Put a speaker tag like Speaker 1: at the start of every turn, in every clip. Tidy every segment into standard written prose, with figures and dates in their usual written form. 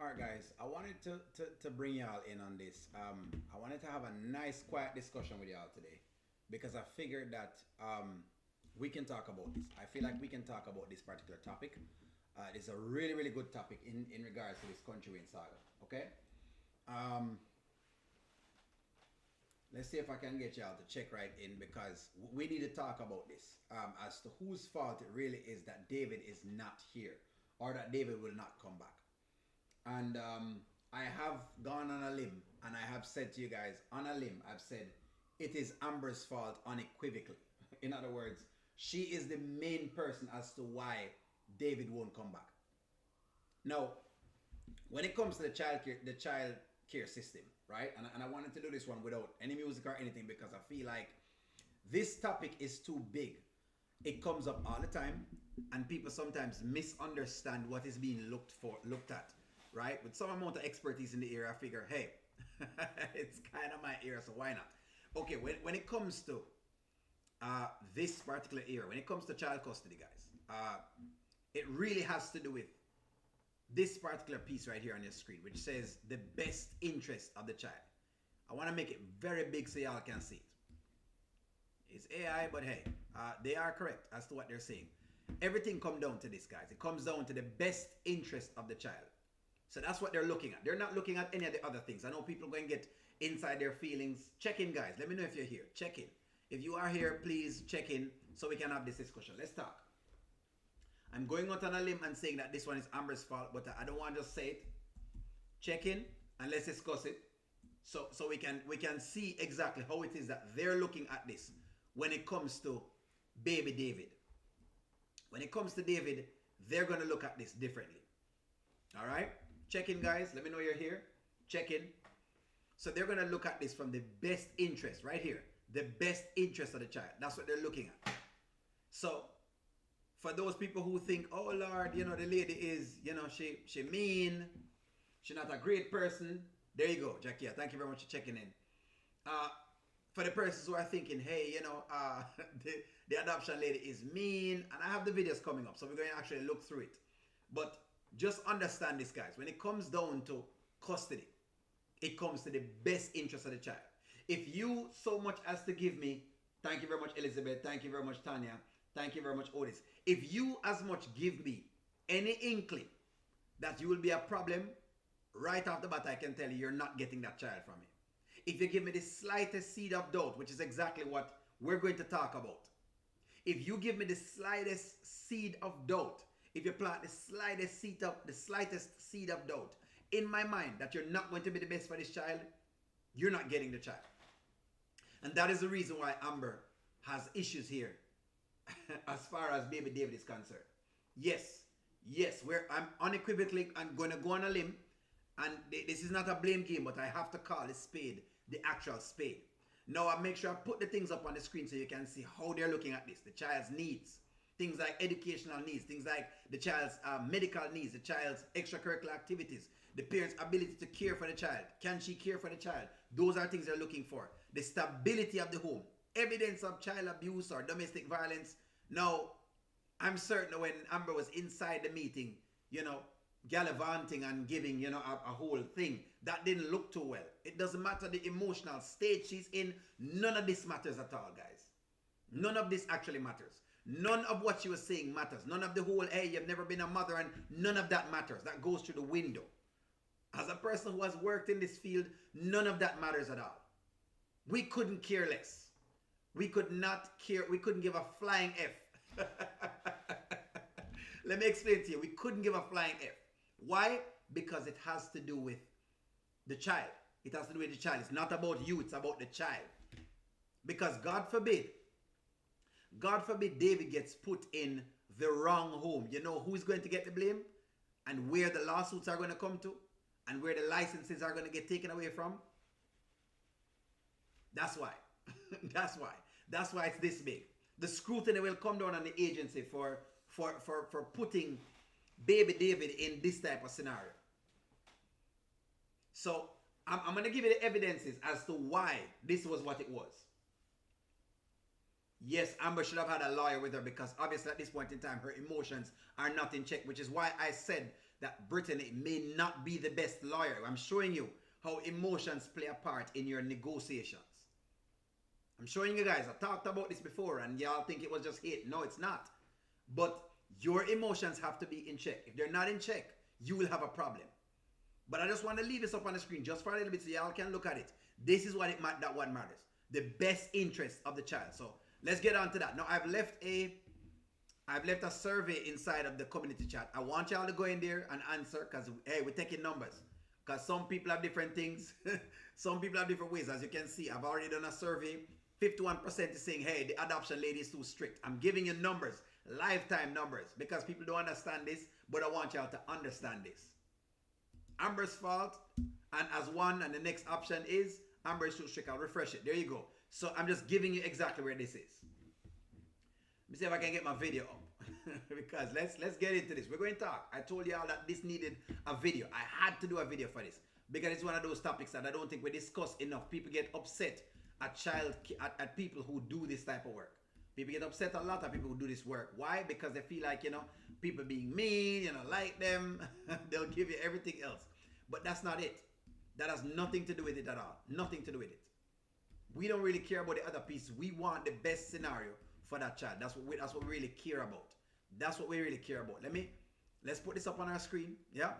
Speaker 1: All right, guys. I wanted to bring y'all in on this. I wanted to have a nice, quiet discussion with y'all today because I figured that we can talk about this. I feel like we can talk about this particular topic. It's a really, really good topic in regards to this Kountry Wayne saga. Okay. Um, let's see if I can get y'all to check right in because we need to talk about this as to whose fault it really is that David is not here or that David will not come back. And I have gone on a limb and I have said to you guys on a limb, I've said it is Amber's fault unequivocally. In other words, she is the main person as to why David won't come back. Now, when it comes to the child care system, right? And I wanted to do this one without any music or anything because I feel like this topic is too big. It comes up all the time, and people sometimes misunderstand what is being looked at, right? With some amount of expertise in the area, I figure, hey, it's kind of my area, so why not? Okay, when it comes to this particular area, when it comes to child custody, guys, it really has to do with this particular piece right here on your screen, which says the best interest of the child. I want to make it very big so y'all can see it. It's AI, but hey, they are correct as to what they're saying. Everything comes down to this, guys. It comes down to the best interest of the child. So that's what they're looking at. They're not looking at any of the other things. I know people go and get inside their feelings. Check in, guys. Let me know if you're here. Check in. If you are here, please check in so we can have this discussion. Let's talk. I'm going out on a limb and saying that this one is Amber's fault, but I don't want to just say it. Check in and let's discuss it. So we can see exactly how it is that they're looking at this when it comes to baby David. When it comes to David, they're going to look at this differently. All right? Check in, guys. Let me know you're here. Check in. So they're going to look at this from the best interest right here. The best interest of the child. That's what they're looking at. So for those people who think, oh Lord, the lady is, she mean, she's not a great person. There you go, Jackie. Thank you very much for checking in. For the persons who are thinking, hey, the adoption lady is mean, and I have the videos coming up, so we're going to actually look through it. But just understand this, guys. When it comes down to custody, it comes to the best interest of the child. If you so much as to give me, thank you very much, Elizabeth. Thank you very much, Tanya. Thank you very much, Otis. If you as much give me any inkling that you will be a problem, right off the bat, I can tell you, you're not getting that child from me. If you give me the slightest seed of doubt, which is exactly what we're going to talk about. If you give me the slightest seed of doubt, if you plant the slightest seed of doubt in my mind that you're not going to be the best for this child, you're not getting the child. And that is the reason why Amber has issues here as far as baby David is concerned. Yes, I'm unequivocally, I'm going to go on a limb, and this is not a blame game, but I have to call a spade the actual spade. Now I make sure I put the things up on the screen so you can see how they're looking at this. The child's needs, things like educational needs, things like the child's medical needs, the child's extracurricular activities, the parent's ability to care for the child. Can she care for the child? Those are things they're looking for. The stability of the home, evidence of child abuse or domestic violence. Now, I'm certain when Amber was inside the meeting, gallivanting and giving, a whole thing, that didn't look too well. It doesn't matter the emotional state she's in. None of this matters at all, guys. None of this actually matters. None of what she was saying matters. None of the whole, hey, you've never been a mother, and none of that matters. That goes through the window. As a person who has worked in this field, none of that matters at all. We couldn't care less. We could not care. We couldn't give a flying F. Let me explain to you. We couldn't give a flying F. Why? Because it has to do with the child. It has to do with the child. It's not about you. It's about the child. Because God forbid David gets put in the wrong home. You know who's going to get the blame? And where the lawsuits are going to come to? And where the licenses are going to get taken away from? That's why. That's why it's this big. The scrutiny will come down on the agency for putting baby David in this type of scenario. So I'm going to give you the evidences as to why this was what it was. Yes, Amber should have had a lawyer with her because obviously at this point in time her emotions are not in check, which is why I said that Brittany may not be the best lawyer. I'm showing you how emotions play a part in your negotiations. I'm showing you guys, I talked about this before and y'all think it was just hate. No, it's not. But your emotions have to be in check. If they're not in check, you will have a problem. But I just want to leave this up on the screen just for a little bit so y'all can look at it. This is what what matters. The best interest of the child. So let's get on to that. Now I've left a survey inside of the community chat. I want y'all to go in there and answer because hey, we're taking numbers. Because some people have different things. Some people have different ways. As you can see, I've already done a survey. 51% is saying, hey, the adoption lady is too strict. I'm giving you numbers, lifetime numbers, because people don't understand this, but I want y'all to understand this. Amber's fault, and as one, and the next option is Amber is too strict. I'll refresh it. There you go. So I'm just giving you exactly where this is. Let me see if I can get my video up. Because let's get into this. We're going to talk. I told y'all that this needed a video. I had to do a video for this because it's one of those topics that I don't think we discuss enough. People get upset at people who do this type of work. People get upset a lot at people who do this work. Why? Because they feel like, people being mean, like them. They'll give you everything else. But that's not it. That has nothing to do with it at all. Nothing to do with it. We don't really care about the other piece. We want the best scenario for that child. That's what we really care about. That's what we really care about. Let's put this up on our screen. Yeah.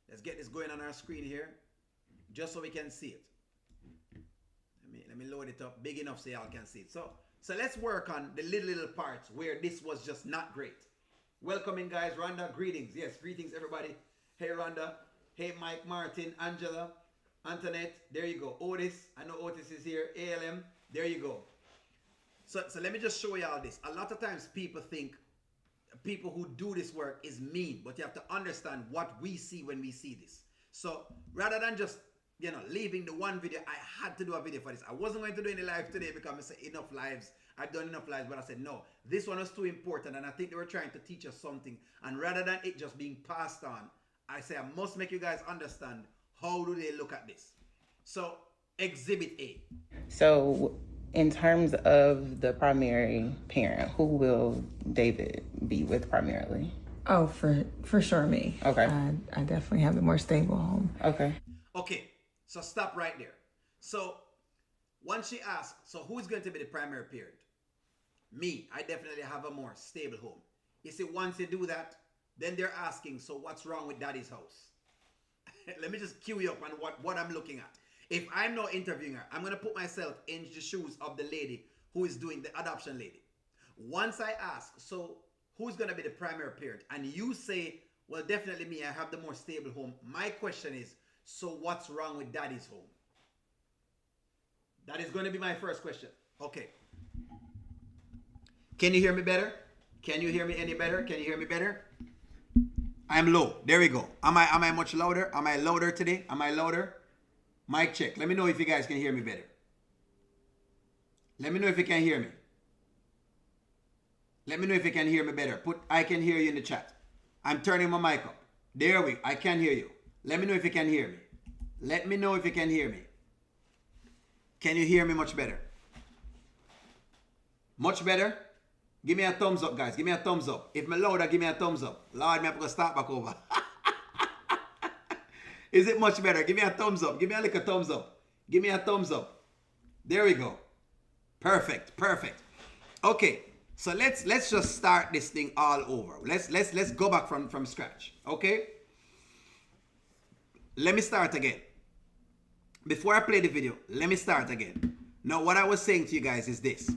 Speaker 1: Let's get this going on our screen here, just so we can see it. Let me load it up big enough so y'all can see it. So let's work on the little parts where this was just not great. Welcoming guys, Rhonda, greetings. Yes, greetings everybody. Hey Rhonda. Hey Mike, Martin, Angela, Antoinette. There you go. Otis. I know Otis is here. ALM. There you go. So let me just show y'all this. A lot of times people think people who do this work is mean, but you have to understand what we see when we see this. So rather than just, leaving the one video, I had to do a video for this. I wasn't going to do any live today because I said enough lives. I've done enough lives, but I said, no, this one was too important. And I think they were trying to teach us something. And rather than it just being passed on, I say, I must make you guys understand how do they look at this. So Exhibit A.
Speaker 2: So in terms of the primary parent, who will David be with primarily?
Speaker 3: Oh, for sure me.
Speaker 2: Okay.
Speaker 3: I definitely have the more stable home.
Speaker 2: Okay.
Speaker 1: So stop right there. So once she asked, so who's going to be the primary parent? Me. I definitely have a more stable home. You see, once you do that, then they're asking, so what's wrong with daddy's house? Let me just cue you up on what I'm looking at. If I'm not interviewing her, I'm going to put myself in the shoes of the lady who is doing the adoption lady. Once I ask, so who's going to be the primary parent? And you say, well, definitely me. I have the more stable home. My question is, so what's wrong with daddy's home? That is going to be my first question. Okay. Can you hear me better? Can you hear me any better? Can you hear me better? I'm low. There we go. Am I much louder? Am I louder today? Am I louder? Mic check. Let me know if you guys can hear me better. Let me know if you can hear me. Let me know if you can hear me better. Put I can hear you in the chat. I'm turning my mic up. There we go. I can hear you. Let me know if you can hear me. Let me know if you can hear me. Can you hear me much better? Much better? Give me a thumbs up, guys. Give me a thumbs up. If I'm louder, give me a thumbs up. Lord, I'm going to start back over. Is it much better? Give me a thumbs up. Give me a little thumbs up. Give me a thumbs up. There we go. Perfect. Okay. So let's just start this thing all over. Let's go back from scratch. Okay? Let me start again. Before I play the video, let me start again. Now, what I was saying to you guys is this.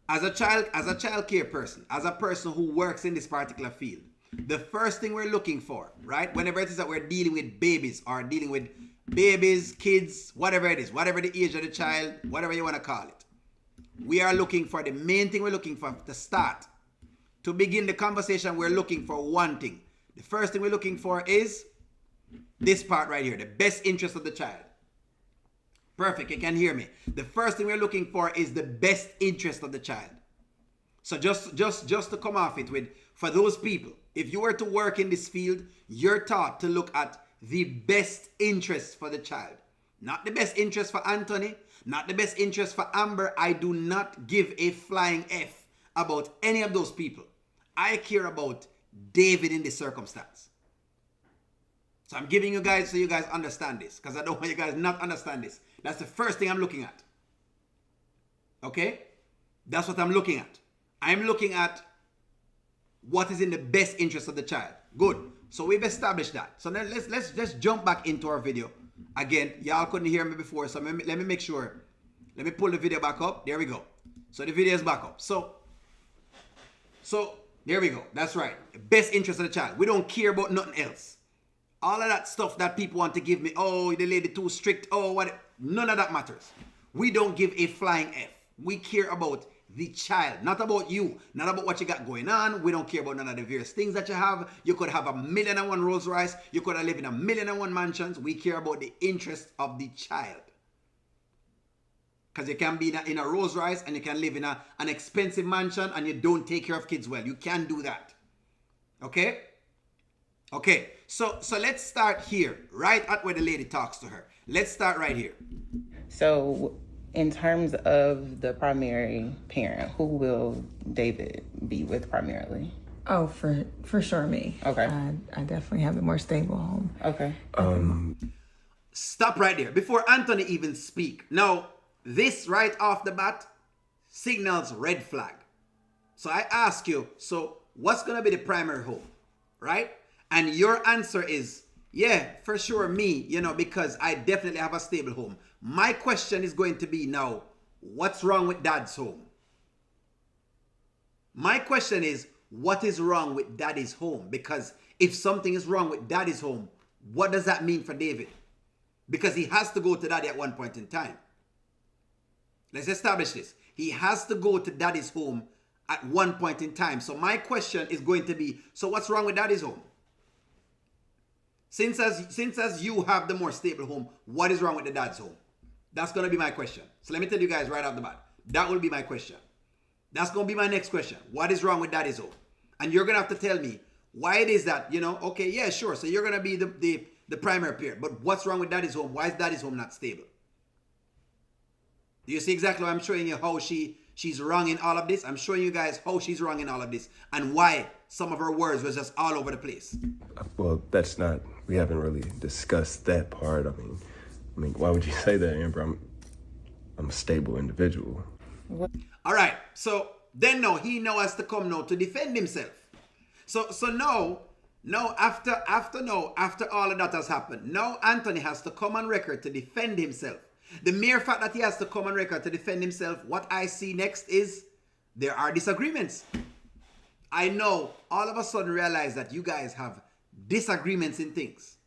Speaker 1: As a child care person, as a person who works in this particular field, the first thing we're looking for, right? Whenever it is that we're dealing with babies or dealing with babies, kids, whatever it is, whatever the age of the child, whatever you want to call it, we are looking for, the main thing we're looking for to start, to begin the conversation, we're looking for one thing. The first thing we're looking for is this part right here, the best interest of the child. Perfect, you can hear me. The first thing we're looking for is the best interest of the child. So just to come off it with, for those people, if you were to work in this field, you're taught to look at the best interest for the child. Not the best interest for Anthony, not the best interest for Amber. I do not give a flying F about any of those people. I care about David in this circumstance. So I'm giving you guys so you guys understand this, because I don't want you guys not understand this. That's the first thing I'm looking at. Okay? That's what I'm looking at. I'm looking at what is in the best interest of the child. Good. So we've established that. So then let's just jump back into our video. Again, y'all couldn't hear me before, so let me make sure. Let me pull the video back up. There we go. So the video is back up. So there we go. That's right. Best interest of the child. We don't care about nothing else. All of that stuff that people want to give me, oh, the lady too strict, oh, what, none of that matters. We don't give a flying F. We care about the child, not about you, not about what you got going on. We don't care about none of the various things that you have. You could have 1,000,001 Rolls Royce. You could have lived in 1,000,001 mansions. We care about the interest of the child. Because you can be in a Rolls Royce and you can live in an expensive mansion and you don't take care of kids well. You can do that. Okay? Okay. So let's start here, right at where the lady talks to her. Let's start right here.
Speaker 2: So in terms of the primary parent, who will David be with primarily?
Speaker 3: Oh, for sure me.
Speaker 2: Okay.
Speaker 3: I definitely have the more stable home.
Speaker 2: Okay.
Speaker 1: Stop right there before Anthony even speak. Now, this right off the bat signals red flag. So I ask you, so what's going to be the primary home, right? And your answer is, yeah, for sure me, because I definitely have a stable home. My question is going to be now, what's wrong with dad's home? My question is, what is wrong with daddy's home? Because if something is wrong with daddy's home, what does that mean for David? Because he has to go to daddy at one point in time. Let's establish this. He has to go to daddy's home at one point in time. So my question is going to be, so what's wrong with daddy's home? Since as you have the more stable home, what is wrong with the dad's home? That's going to be my question. So let me tell you guys right off the bat. That will be my question. That's going to be my next question. What is wrong with daddy's home? And you're going to have to tell me why it is that, okay, yeah, sure. So you're going to be the primary parent. But what's wrong with daddy's home? Why is daddy's home not stable? Do you see exactly what I'm showing you how she's wrong in all of this? I'm showing you guys how she's wrong in all of this and why some of her words was just all over the place.
Speaker 4: Well, we haven't really discussed that part. I mean, why would you say that, Amber? I'm a stable individual.
Speaker 1: All right. So then now he now has to come now to defend himself. So now after all of that has happened, now Anthony has to come on record to defend himself. The mere fact that he has to come on record to defend himself, what I see next is there are disagreements. I know all of a sudden realize that you guys have disagreements in things,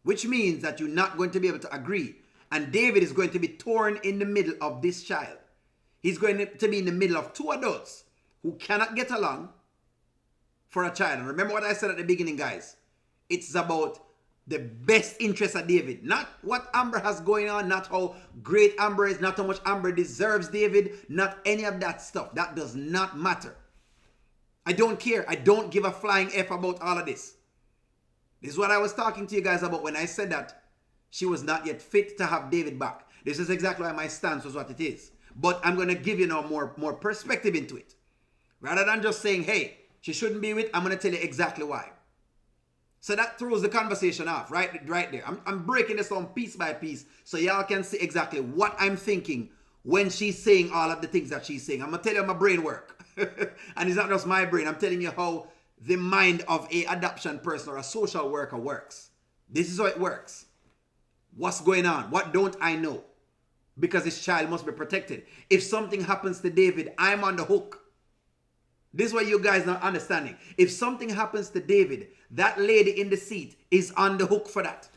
Speaker 1: which means that you're not going to be able to agree. And David is going to be torn in the middle of this child. He's going to be in the middle of two adults who cannot get along for a child. And remember what I said at the beginning, guys. It's about the best interest of David. Not what Amber has going on, not how great Amber is, not how much Amber deserves David, not any of that stuff. That does not matter. I don't care. I don't give a flying F about all of this. This is what I was talking to you guys about when I said that she was not yet fit to have David back. This is exactly why my stance was what it is. But I'm going to give you now more perspective into it. Rather than just saying, hey, she shouldn't be with, I'm going to tell you exactly why. So that throws the conversation off right there. I'm breaking this down piece by piece so y'all can see exactly what I'm thinking when she's saying all of the things that she's saying. I'm going to tell you how my brain work. And it's not just my brain. I'm telling you how the mind of a adoption person or a social worker works. This is how it works. What's going on? What don't I know? Because this child must be protected. If something happens to David, I'm on the hook. This is what you guys not understanding. If something happens to David, that lady in the seat is on the hook for that.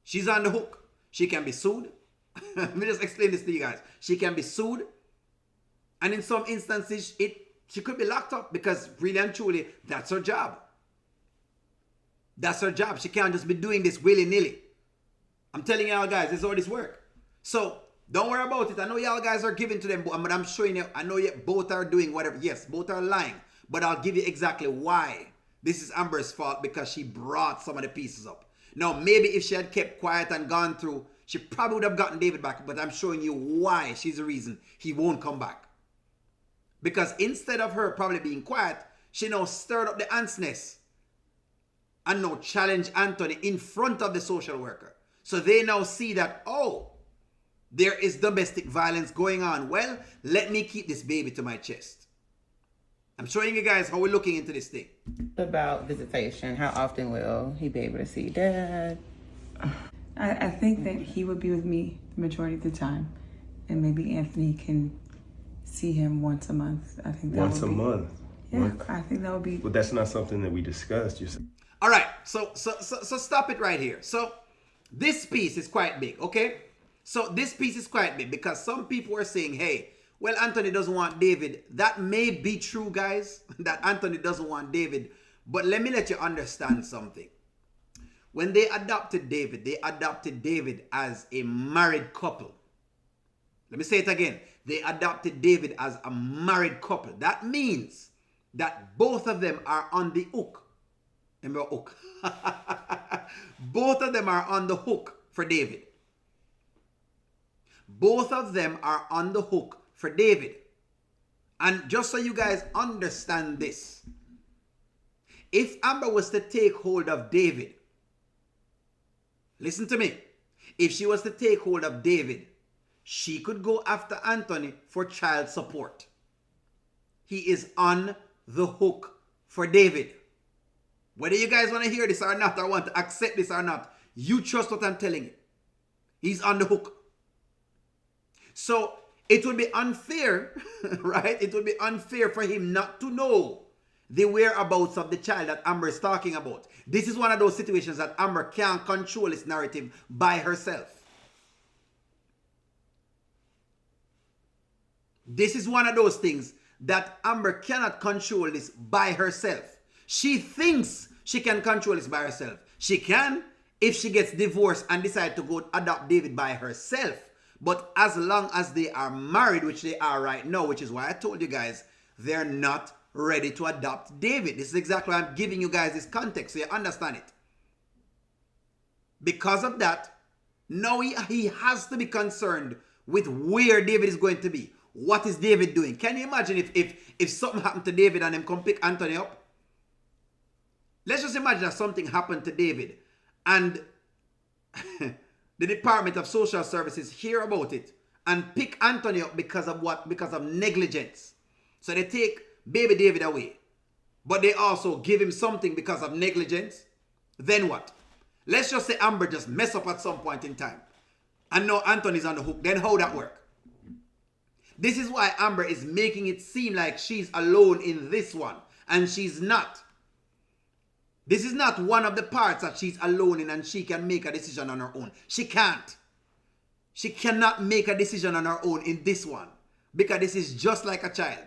Speaker 1: She's on the hook. She can be sued. Let me just explain this to you guys. She can be sued. And in some instances, she could be locked up because really and truly, that's her job. That's her job. She can't just be doing this willy-nilly. I'm telling y'all guys, this is how this works. So, don't worry about it. I know y'all guys are giving to them, but I'm showing you, I know you both are doing whatever. Yes, both are lying. But I'll give you exactly why. This is Amber's fault because she brought some of the pieces up. Now, maybe if she had kept quiet and gone through, she probably would have gotten David back. But I'm showing you why she's the reason he won't come back. Because instead of her probably being quiet, she now stirred up the ant's nest. and now challenge Anthony in front of the social worker. So they now see that, oh, there is domestic violence going on. Well, let me keep this baby to my chest. I'm showing you guys how we're looking into this thing.
Speaker 2: About visitation, how often will he be able to see dad?
Speaker 3: I think that he would be with me the majority of the time. And maybe Anthony can see him once a month. I think that
Speaker 4: Once a
Speaker 3: would be,
Speaker 4: month.
Speaker 3: Yeah, I think that would be.
Speaker 4: Well, that's not something that we discussed. You said.
Speaker 1: All right, so stop it right here. So this piece is quite big, okay? So this piece is quite big because some people are saying, hey, well, Anthony doesn't want David. That may be true, guys, that Anthony doesn't want David. But let me let you understand something. When they adopted David as a married couple. Let me say it again. They adopted David as a married couple. That means that both of them are on the hook. Remember hook? Both of them are on the hook for David. Both of them are on the hook for David. And just so you guys understand this, if Amber was to take hold of David, listen to me, if she was to take hold of David, she could go after Anthony for child support. He is on the hook for David. Whether you guys want to hear this or not, or want to accept this or not, you trust what I'm telling you. He's on the hook. So it would be unfair, right? It would be unfair for him not to know the whereabouts of the child that Amber is talking about. This is one of those situations that Amber can't control its narrative by herself. This is one of those things that Amber cannot control this by herself. She thinks she can control this by herself. She can if she gets divorced and decide to go adopt David by herself. But as long as they are married, which they are right now, which is why I told you guys, they're not ready to adopt David. This is exactly why I'm giving you guys this context so you understand it. Because of that, now he has to be concerned with where David is going to be. What is David doing? Can you imagine if something happened to David and him come pick Anthony up? Let's just imagine that something happened to David and the Department of Social Services hear about it and pick Anthony up because of what? Because of negligence. So they take baby David away. But they also give him something because of negligence. Then what? Let's just say Amber just mess up at some point in time. And now Anthony's on the hook. Then how that work? This is why Amber is making it seem like she's alone in this one. And she's not. This is not one of the parts that she's alone in and she can make a decision on her own. She can't. She cannot make a decision on her own in this one. Because this is just like a child.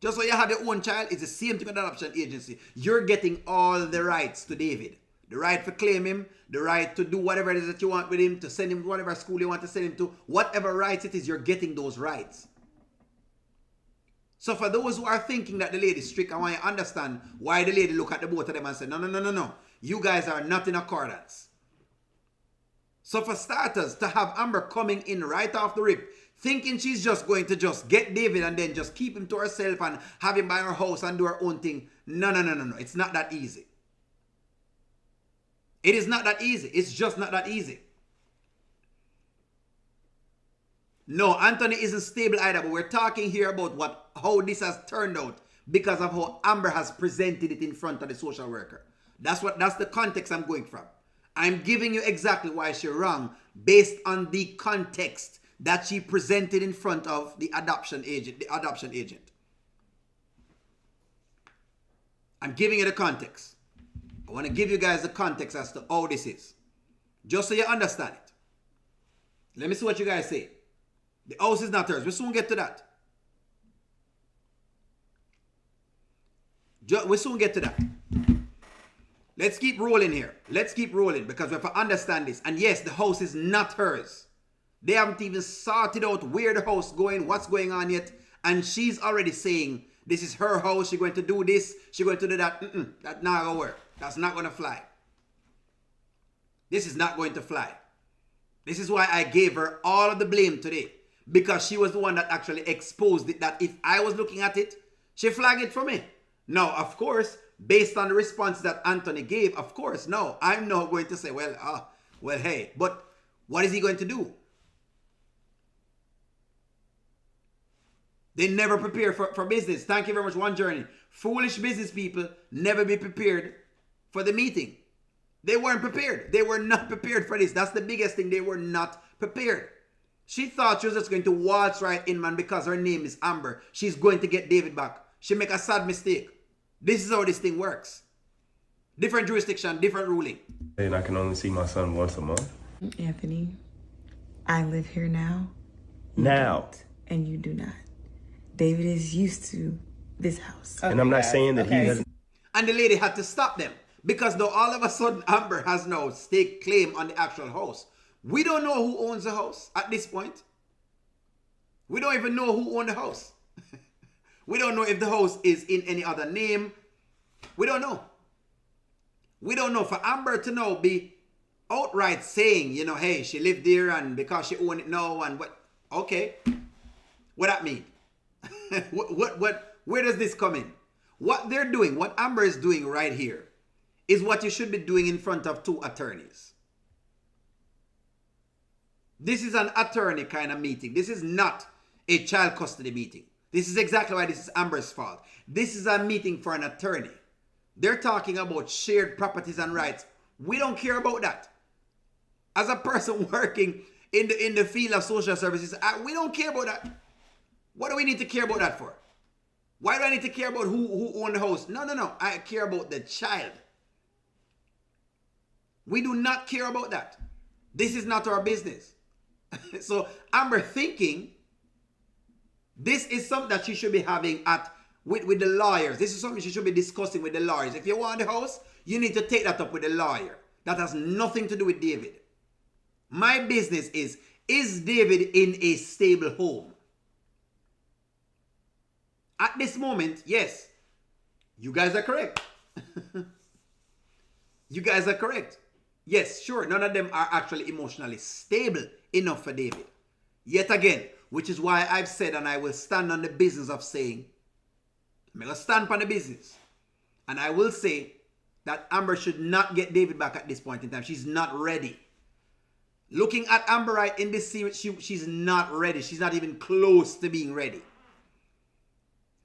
Speaker 1: Just so you have your own child, it's the same thing with the adoption agency. You're getting all the rights to David. The right to claim him, the right to do whatever it is that you want with him, to send him to whatever school you want to send him to. Whatever rights it is, you're getting those rights. So for those who are thinking that the lady is strict, I want you to understand why the lady look at the both of them and say, no. You guys are not in accordance. So for starters, to have Amber coming in right off the rip, thinking she's just going to just get David and then just keep him to herself and have him by her house and do her own thing. No. It's not that easy. It is not that easy. It's just not that easy. No, Anthony isn't stable either, but we're talking here about how this has turned out because of how Amber has presented it in front of the social worker. That's the context I'm going from. I'm giving you exactly why she's wrong based on the context that she presented in front of the adoption agent. I'm giving you the context. I want to give you guys the context as to how this is. Just so you understand it. Let me see what you guys say. The house is not hers. We'll soon get to that. We'll soon get to that. Let's keep rolling here. Let's keep rolling because we have to understand this. And yes, the house is not hers. They haven't even sorted out where the house is going, what's going on yet. And she's already saying, this is her house. She's going to do this. She's going to do that. That's not going to work. That's not going to fly. This is not going to fly. This is why I gave her all of the blame today. Because she was the one that actually exposed it. That if I was looking at it, she flagged it for me. Now, of course, based on the response that Anthony gave, of course, no, I'm not going to say, well, hey, but what is he going to do? They never prepare for business. Thank you very much, One Journey. Foolish business people never be prepared for the meeting. They weren't prepared. They were not prepared for this. That's the biggest thing. They were not prepared. She thought she was just going to waltz right in, man, because her name is Amber. She's going to get David back. She make a sad mistake. This is how this thing works. Different jurisdiction, different ruling.
Speaker 4: And I can only see my son once a month.
Speaker 3: Anthony, I live here now.
Speaker 4: Now.
Speaker 3: And you do not. David is used to this house.
Speaker 4: And I'm not saying that he doesn't.
Speaker 1: And the lady had to stop them. Because though all of a sudden Amber has no stake claim on the actual house, we don't know who owns the house at this point. We don't even know who owns the house. We don't know if the house is in any other name. We don't know. We don't know. For Amber to now be outright saying, you know, hey, she lived there and because she owned it now and what? Okay. What that mean? Where does this come in? What they're doing, what Amber is doing right here, is what you should be doing in front of two attorneys. This is an attorney kind of meeting. This is not a child custody meeting. This is exactly why this is Amber's fault. This is a meeting for an attorney. They're talking about shared properties and rights. We don't care about that. As a person working in the field of social services, we don't care about that. What do we need to care about that for? Why do I need to care about who owned the house? No. I care about the child. We do not care about that. This is not our business. So Amber thinking this is something that she should be having with the lawyers. This is something she should be discussing with the lawyers. If you want the house, you need to take that up with the lawyer. That has nothing to do with David. My business is David in a stable home? At this moment, yes. You guys are correct. You guys are correct. Yes, sure, none of them are actually emotionally stable enough for David. Yet again, which is why I've said, and I will stand on the business of saying, I'm going to stand on the business. And I will say that Amber should not get David back at this point in time. She's not ready. Looking at Amber right in this series, she's not ready. She's not even close to being ready.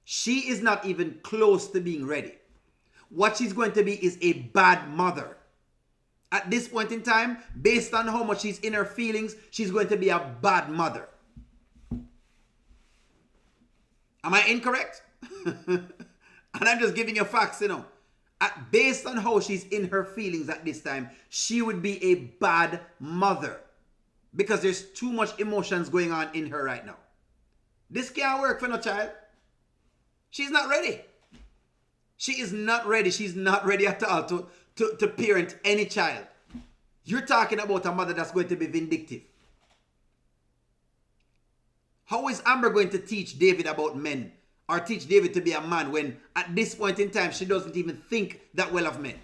Speaker 1: She is not even close to being ready. What she's going to be is a bad mother. At this point in time, based on how much she's in her feelings, she's going to be a bad mother. Am I incorrect? And I'm just giving you facts, you know. Based on how she's in her feelings at this time, she would be a bad mother. Because there's too much emotions going on in her right now. This can't work for no child. She's not ready. She is not ready. She's not ready at all to parent any child. You're talking about a mother that's going to be vindictive. How is Amber going to teach David about men or teach David to be a man when at this point in time she doesn't even think that well of men?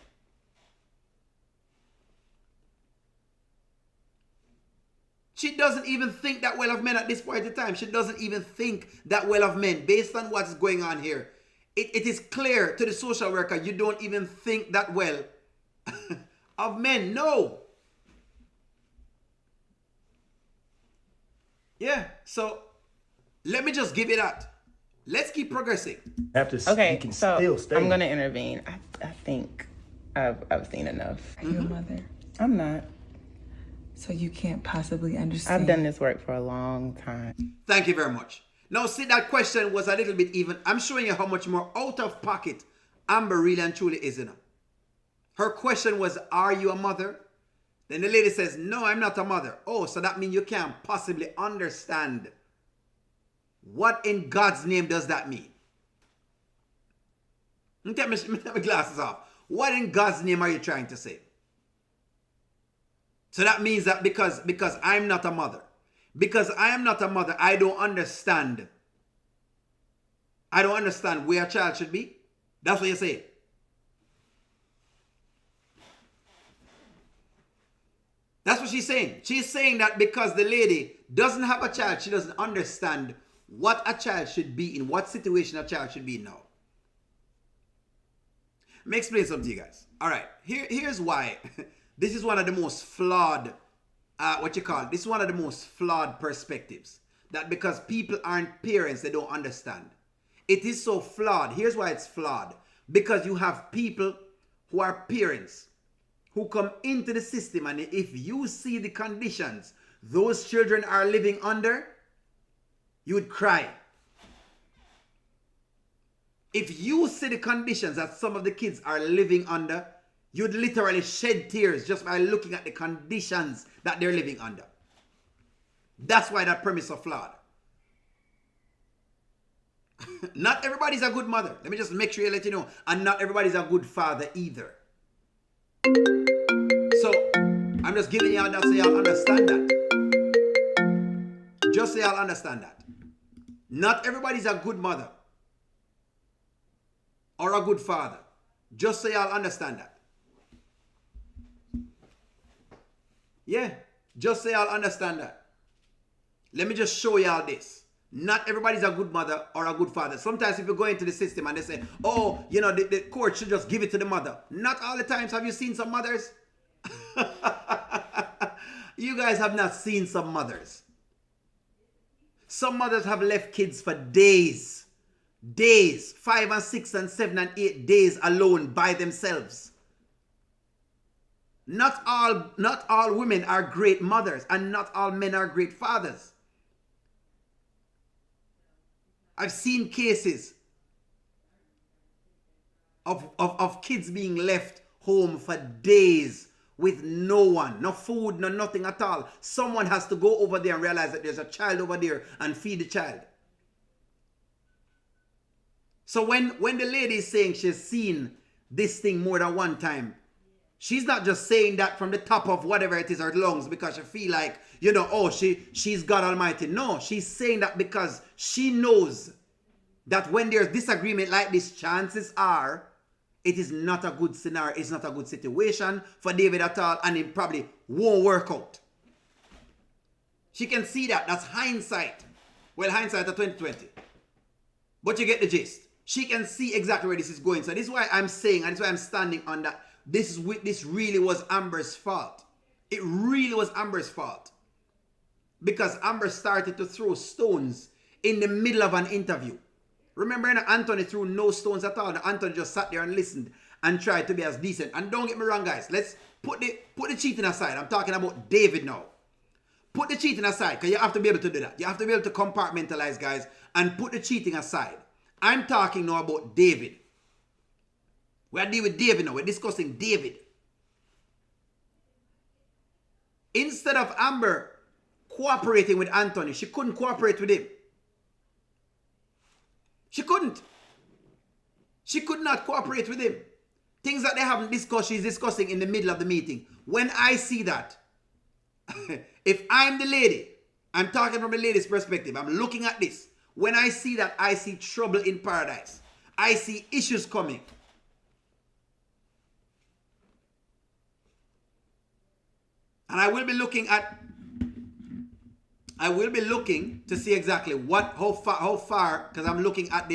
Speaker 1: She doesn't even think that well of men at this point in time. She doesn't even think that well of men based on what's going on here. It is clear to the social worker you don't even think that well of men. No. Yeah, so let me just give it that. Let's keep progressing.
Speaker 2: Okay, so I'm going to intervene. I think I've seen enough.
Speaker 3: Are you a mother?
Speaker 2: I'm not.
Speaker 3: So you can't possibly understand.
Speaker 2: I've done this work for a long time.
Speaker 1: Thank you very much. Now, see, that question was a little bit even. I'm showing you how much more out of pocket Amber really and truly is, you know. Her question was, are you a mother? Then the lady says, no, I'm not a mother. Oh, so that means you can't possibly understand. What in God's name does that mean? Let me take my glasses off. What in God's name are you trying to say? So that means that because I'm not a mother. Because I am not a mother, I don't understand. I don't understand where a child should be. That's what you say. That's what she's saying. She's saying that because the lady doesn't have a child, she doesn't understand what a child should be in, what situation a child should be in now. Let me explain something to you guys. All right, here's why. This is one of the most flawed, this is one of the most flawed perspectives. That because people aren't parents, they don't understand. It is so flawed. Here's why it's flawed. Because you have people who are parents who come into the system, and if you see the conditions those children are living under, you would cry. If you see the conditions that some of the kids are living under, you'd literally shed tears just by looking at the conditions that they're living under. That's why that premise is flawed. Not everybody's a good mother. Let me just make sure I let you know. And not everybody's a good father either. So, I'm just giving y'all that so y'all understand that. Just so y'all understand that. Not everybody's a good mother. Or a good father. Just so y'all understand that. Yeah. Just so y'all understand that. Let me just show y'all this. Not everybody's a good mother or a good father. Sometimes if you go into the system and they say, oh, you know, the court should just give it to the mother. Not all the times. Have you seen some mothers? You guys have not seen some mothers. Some mothers have left kids for days. Days. 5 and 6 and 7 and 8 days alone by themselves. Not all women are great mothers, and not all men are great fathers. I've seen cases of kids being left home for days with no one, no food, no nothing at all. Someone has to go over there and realize that there's a child over there and feed the child. So when the lady is saying she's seen this thing more than one time, she's not just saying that from the top of whatever it is, her lungs, because she feel like, you know, oh, she's God Almighty. No, she's saying that because she knows that when there's disagreement like this, chances are it is not a good scenario, it's not a good situation for David at all, and it probably won't work out. She can see that. That's hindsight. Well, hindsight of 2020. But you get the gist. She can see exactly where this is going. So this is why I'm saying, and this is why I'm standing on that. This really was Amber's fault. It really was Amber's fault. Because Amber started to throw stones in the middle of an interview. Remember, Anthony threw no stones at all. Anthony just sat there and listened and tried to be as decent. And don't get me wrong, guys. Let's put the cheating aside. I'm talking about David now. Put the cheating aside, because you have to be able to do that. You have to be able to compartmentalize, guys, and put the cheating aside. I'm talking now about David. We're dealing with David now. We're discussing David. Instead of Amber cooperating with Anthony, she couldn't cooperate with him. She couldn't. She could not cooperate with him. Things that they haven't discussed, she's discussing in the middle of the meeting. When I see that, if I'm the lady, I'm talking from a lady's perspective, I'm looking at this. When I see that, I see trouble in paradise. I see issues coming. And I will be looking to see exactly how far, because I'm looking at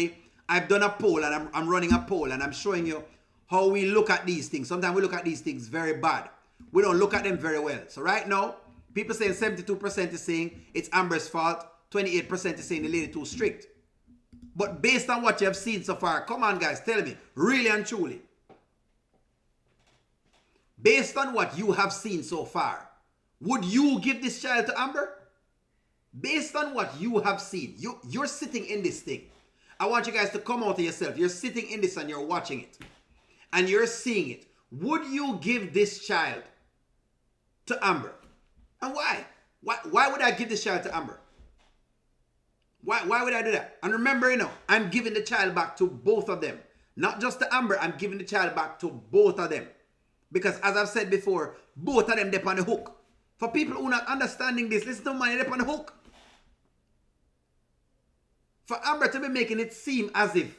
Speaker 1: I've done a poll and I'm running a poll and I'm showing you how we look at these things. Sometimes we look at these things very bad. We don't look at them very well. So right now, people saying 72% is saying it's Amber's fault, 28% is saying the lady too strict. But based on what you have seen so far, come on guys, tell me, really and truly. Based on what you have seen so far, would you give this child to Amber? Based on what you have seen, you're sitting in this thing. I want you guys to come out to yourself. You're sitting in this and you're watching it. And you're seeing it. Would you give this child to Amber? And why? Why would I give this child to Amber? Why would I do that? And remember, I'm giving the child back to both of them. Not just to Amber, I'm giving the child back to both of them. Because as I've said before, both of them, they're on the hook. For people who are not understanding this, listen to money, they're on the hook. For Amber to be making it seem as if,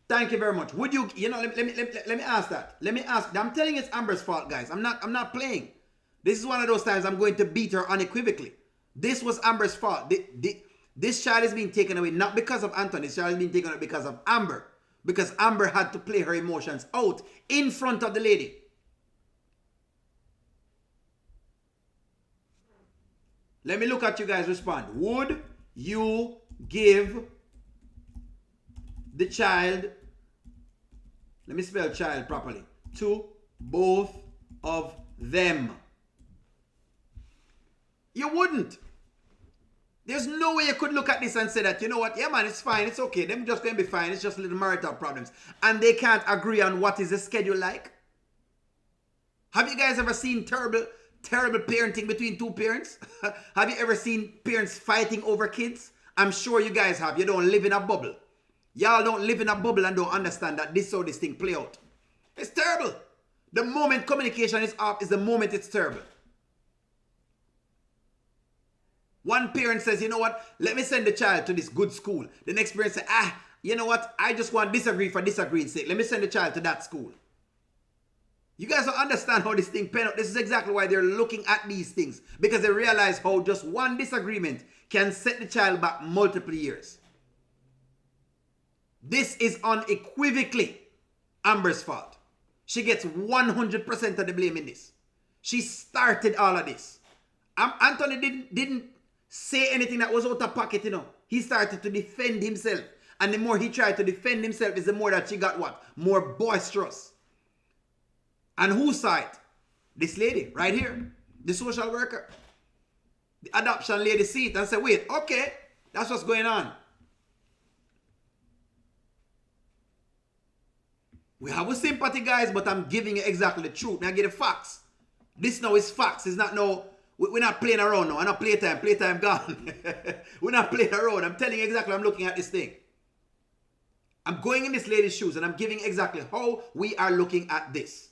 Speaker 1: thank you very much. Would you, let me ask that. Let me ask. I'm telling you it's Amber's fault, guys. I'm not playing. This is one of those times I'm going to beat her unequivocally. This was Amber's fault. This child is being taken away not because of Anthony. This child is being taken away because of Amber. because Amber had to play her emotions out in front of the lady. Let me look at you guys respond. Would you give the child, let me spell child properly, to both of them? You wouldn't. There's no way you could look at this and say that, you know what, yeah man, it's fine, it's okay, them just going to be fine, it's just little marital problems. And they can't agree on what is the schedule like. Have you guys ever seen terrible parenting between two parents? Have you ever seen parents fighting over kids? I'm sure you guys have. You don't live in a bubble. Y'all don't live in a bubble and don't understand that this is how this thing play out. It's terrible. The moment communication is off is the moment it's terrible. One parent says, you know what, let me send the child to this good school. The next parent says, you know what, I just want disagree for disagreeing's sake. Let me send the child to that school. You guys don't understand how this thing pan out. This is exactly why they're looking at these things. Because they realize how just one disagreement can set the child back multiple years. This is unequivocally Amber's fault. She gets 100% of the blame in this. She started all of this. Anthony didn't say anything that was out of pocket, you know. He started to defend himself. And the more he tried to defend himself is the more that she got what? More boisterous. And whose side? This lady right here. The social worker. The adoption lady see it and say, wait, okay, that's what's going on. We have a sympathy, guys, but I'm giving you exactly the truth. Now I get the facts. This now is facts. It's not no, we're not playing around now. I'm not playtime. Playtime gone. We're not playing around. I'm telling you exactly I'm looking at this thing. I'm going in this lady's shoes and I'm giving exactly how we are looking at this.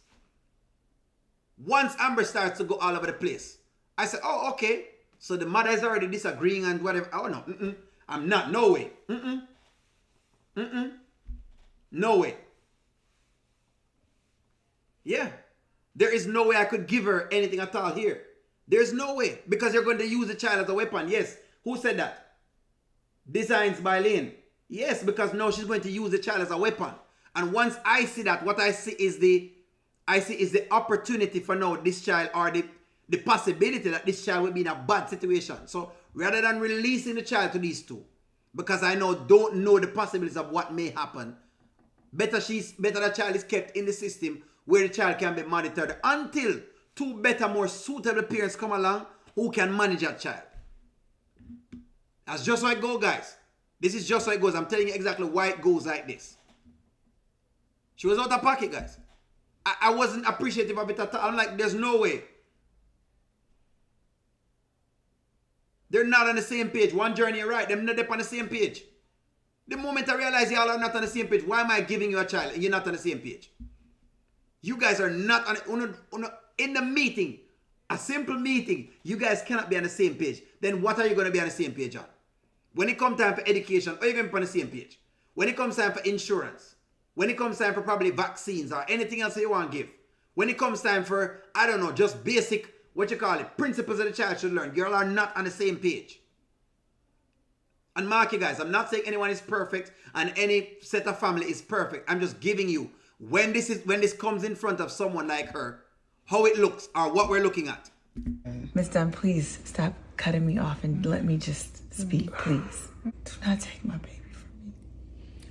Speaker 1: Once Amber starts to go all over the place, I said, oh, okay. So the mother is already disagreeing and whatever. Oh, no. I'm not. No way. No way. Yeah. There is no way I could give her anything at all here. There's no way. Because you're going to use the child as a weapon. Yes. Who said that? Designs by Lane. Yes, because now she's going to use the child as a weapon. And once I see that, what I see is the opportunity for now this child, or the possibility that this child will be in a bad situation. So rather than releasing the child to these two, because I don't know the possibilities of what may happen, better the child is kept in the system where the child can be monitored until two better, more suitable parents come along who can manage that child. That's just how it goes, guys. This is just how it goes. I'm telling you exactly why it goes like this. She was out of pocket, guys. I wasn't appreciative of it at all. I'm like, there's no way. They're not on the same page. One journey, right? They're not on the same page. The moment I realize y'all are not on the same page, why am I giving you a child and you're not on the same page? You guys are not in the meeting, a simple meeting, you guys cannot be on the same page. Then what are you going to be on the same page on? When it comes time for education, are you going to be on the same page? When it comes time for insurance, when it comes time for probably vaccines or anything else you want to give, when it comes time for, I don't know, just basic, principles that the child should learn, you all are not on the same page. And mark you guys, I'm not saying anyone is perfect and any set of family is perfect. I'm just giving you, when this comes in front of someone like her, how it looks or what we're looking at.
Speaker 3: Miss Dunn, please stop cutting me off and let me just speak, please. Do not take my baby from me.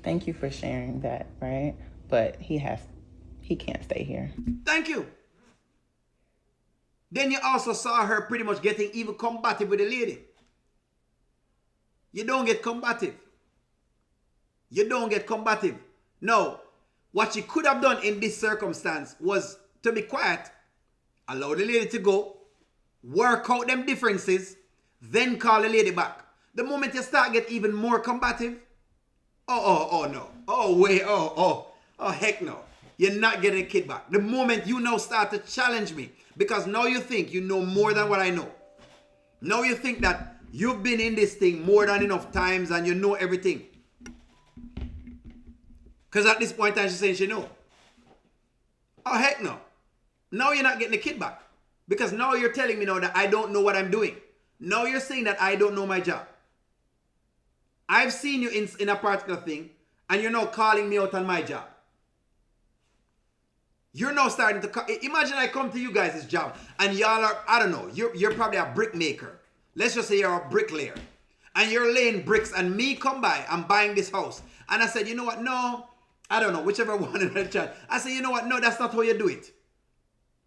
Speaker 2: Thank you for sharing that, right? But he can't stay here.
Speaker 1: Thank you. Then you also saw her pretty much getting even combative with the lady. You don't get combative. You don't get combative. No. What she could have done in this circumstance was to be quiet, allow the lady to go, work out them differences, then call the lady back. The moment you start get even more combative, oh no. Oh wait, oh heck no. You're not getting a kid back. The moment you now start to challenge me, because now you think you know more than what I know. Now you think that you've been in this thing more than enough times and you know everything. Because at this point in time she's saying she know. Oh heck no. Now you're not getting the kid back. Because now you're telling me now that I don't know what I'm doing. Now you're saying that I don't know my job. I've seen you in a particular thing and you're now calling me out on my job. You're now starting to imagine I come to you guys' job and y'all are, I don't know, you're probably a brick maker. Let's just say you're a bricklayer. And you're laying bricks and me come by, I'm buying this house. And I said, you know what, no, I don't know, whichever one in the chat. I said, you know what, no, that's not how you do it.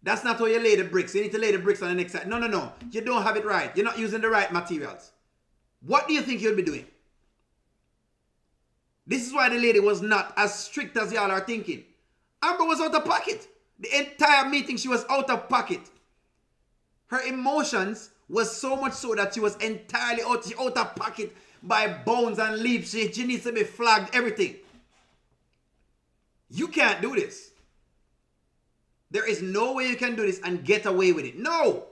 Speaker 1: That's not how you lay the bricks. You need to lay the bricks on the next side. No, no, no, you don't have it right. You're not using the right materials. What do you think you'll be doing? This is why the lady was not as strict as y'all are thinking. Amber was out of pocket. The entire meeting, she was out of pocket. Her emotions was so much so that she was entirely out of pocket by bones and leaps. She needs to be flagged, everything. You can't do this. There is no way you can do this and get away with it. No.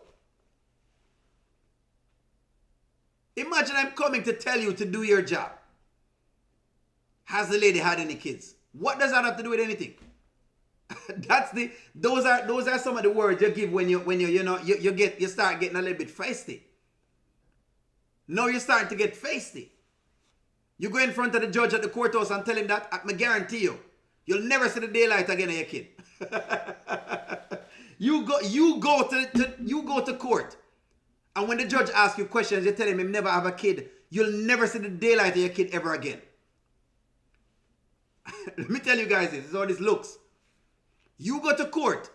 Speaker 1: Imagine I'm coming to tell you to do your job. Has the lady had any kids? What does that have to do with anything? Those are some of the words you give when you start getting a little bit feisty. Now you're starting to get feisty. You go in front of the judge at the courthouse and tell him that, I guarantee you, you'll never see the daylight again of your kid. You go to court, and when the judge asks you questions, you tell him never have a kid. You'll never see the daylight of your kid ever again. Let me tell you guys this is how this looks. You go to court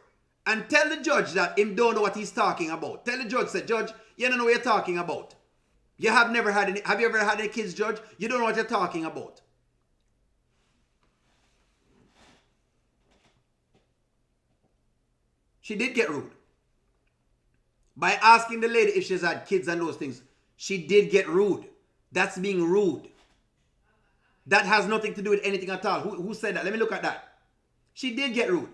Speaker 1: and tell the judge that him don't know what he's talking about. Tell the judge, say, Judge, you don't know what you're talking about. Have you ever had any kids, Judge? You don't know what you're talking about. She did get rude. By asking the lady if she's had kids and those things, she did get rude. That's being rude. That has nothing to do with anything at all. Who said that? Let me look at that. She did get rude.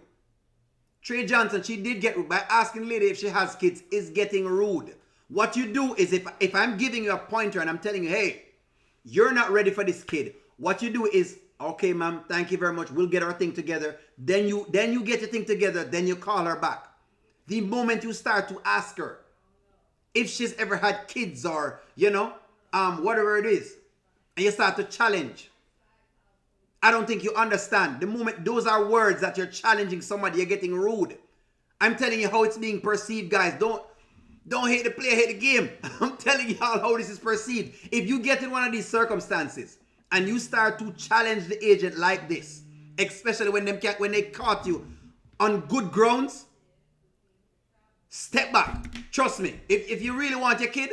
Speaker 1: Trey Johnson, she did get rude. By asking the lady if she has kids is getting rude. What you do is if I'm giving you a pointer and I'm telling you, hey, you're not ready for this kid. What you do is, okay, ma'am, thank you very much. We'll get our thing together. Then you get your thing together. Then you call her back. The moment you start to ask her if she's ever had kids or, whatever it is, and you start to challenge, I don't think you understand. The moment those are words that you're challenging somebody, you're getting rude. I'm telling you how it's being perceived, guys. Don't hate the player, hate the game. I'm telling y'all how this is perceived. If you get in one of these circumstances and you start to challenge the agent like this, especially when they caught you on good grounds, step back. Trust me. If you really want your kid,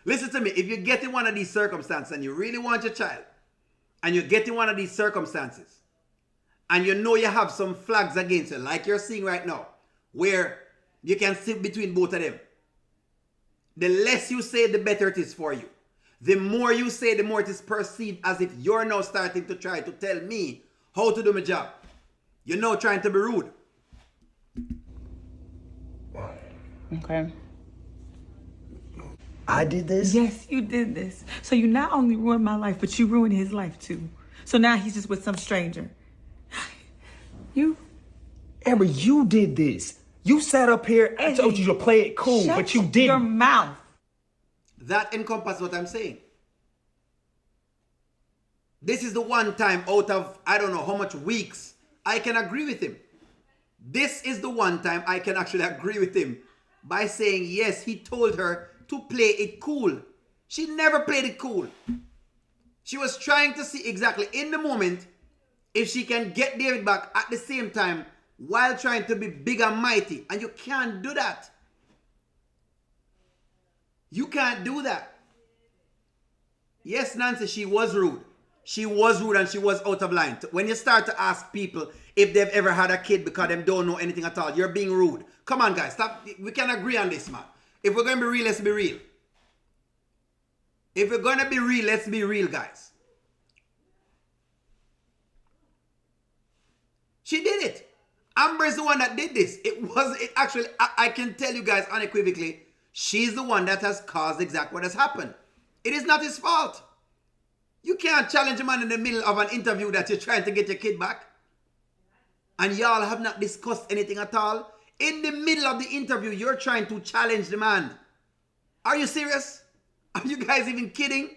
Speaker 1: listen to me. If you get in one of these circumstances and you really want your child, and you get in one of these circumstances, and you know you have some flags against you, like you're seeing right now, where you can sit between both of them, the less you say, the better it is for you. The more you say, the more it is perceived as if you're now starting to try to tell me how to do my job. You're now trying to be rude.
Speaker 2: Okay.
Speaker 4: I did this?
Speaker 3: Yes, you did this. So you not only ruined my life, but you ruined his life too. So now he's just with some stranger. You.
Speaker 4: Amber, you did this. You sat up here, I told you to play it cool,
Speaker 3: Shut
Speaker 4: but you didn't.
Speaker 3: your mouth.
Speaker 1: That encompasses what I'm saying. This is the one time out of, I don't know how much weeks, I can agree with him. This is the one time I can actually agree with him by saying, yes, he told her to play it cool. She never played it cool. She was trying to see exactly in the moment if she can get David back at the same time while trying to be big and mighty. And you can't do that. You can't do that. Yes, Nancy, she was rude. She was rude and she was out of line. When you start to ask people if they've ever had a kid because they don't know anything at all, you're being rude. Come on, guys. Stop. We can agree on this, man. If we're going to be real, let's be real. If we're going to be real, let's be real, guys. She did it. Amber is the one that did this. Actually, I can tell you guys unequivocally, she's the one that has caused exactly what has happened. It is not his fault. You can't challenge a man in the middle of an interview that you're trying to get your kid back. And y'all have not discussed anything at all. In the middle of the interview, you're trying to challenge the man. Are you serious? Are you guys even kidding?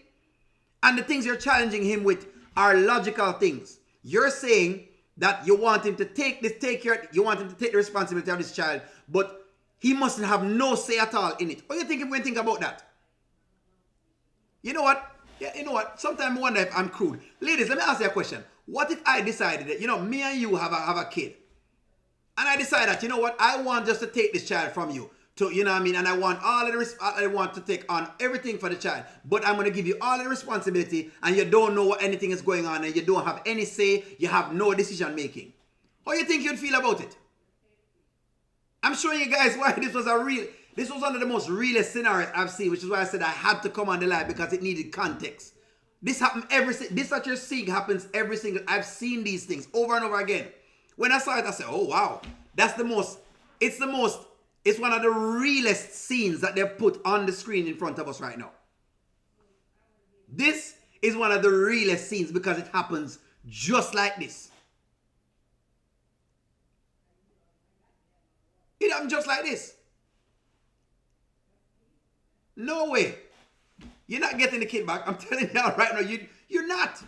Speaker 1: And the things you're challenging him with are logical things. You're saying that you want him to you want him to take the responsibility of this child, but he mustn't have no say at all in it. What do you think if we think about that? You know what? Yeah, you know what? Sometimes I wonder if I'm crude. Ladies, let me ask you a question. What if I decided that, me and you have a kid, and I decide that, you know what, I want just to take this child from you, to, you know what I mean, and I want I want to take on everything for the child, but I'm going to give you all the responsibility, and you don't know what anything is going on, and you don't have any say, you have no decision making. How do you think you'd feel about it? I'm showing you guys why this was one of the most realest scenarios I've seen, which is why I said I had to come on the live, because it needed context. This happened this that you're seeing happens every single, I've seen these things over and over again. When I saw it, I said, oh wow, it's one of the realest scenes that they've put on the screen in front of us right now. This is one of the realest scenes because it happens just like this. It happened just like this. No way. You're not getting the kid back. I'm telling you right now, you're not.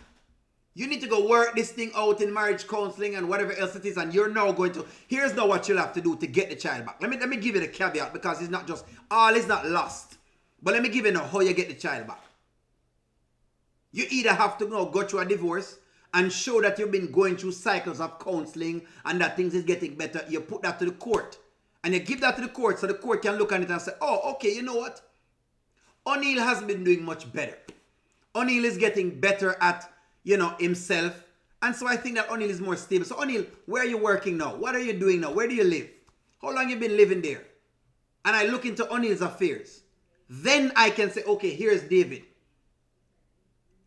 Speaker 1: You need to go work this thing out in marriage counseling and whatever else it is, and you're now going to, here's now what you'll have to do to get the child back. Let me give you the caveat, because it's not just, all is not lost. But let me give you now how you get the child back. You either have to go through a divorce and show that you've been going through cycles of counseling and that things is getting better. You put that to the court. And you give that to the court so the court can look at it and say, oh, okay, you know what? O'Neill has been doing much better. O'Neill is getting better at, himself. And so I think that O'Neill is more stable. So O'Neill, where are you working now? What are you doing now? Where do you live? How long have you been living there? And I look into O'Neill's affairs. Then I can say, okay, here's David.